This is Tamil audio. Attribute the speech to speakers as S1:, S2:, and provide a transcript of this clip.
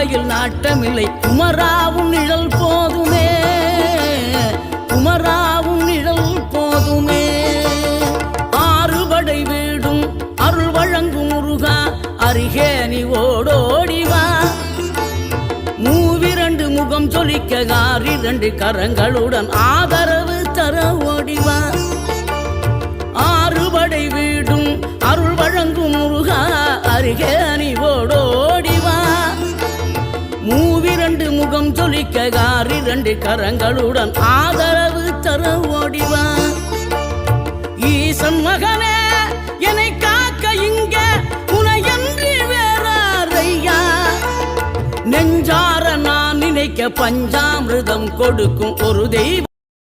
S1: வாழ்க்கையில் நாட்டமில்லை குமராவும் நிழல் போதுமே, குமராவும் நிழல் போதுமே. ஆறுபடை வீடும் அருள் வழங்கும் முருகா அருகே நீ ஓடோடிவா. மூவிரண்டு முகம் சொலிக்க ஆறிரண்டு கரங்களுடன் ஆதரவு தர ஓடிவா. ஆறுபடை வீடும் அருள் வழங்கும் முருகா அருகே நீ ஓடோடிவா. மூவிரண்டு முகம் சொலிக்க ஆறிரண்டு கரங்களுடன் ஆதரவு தர ஓடிவா. ஈசன் மகனே என்னை காக்க இங்க உனையன்றி வேறாரையா. நெஞ்சார நான் நினைக்க பஞ்சாமிர்தம் கொடுக்கும் ஒரு தெய்வம்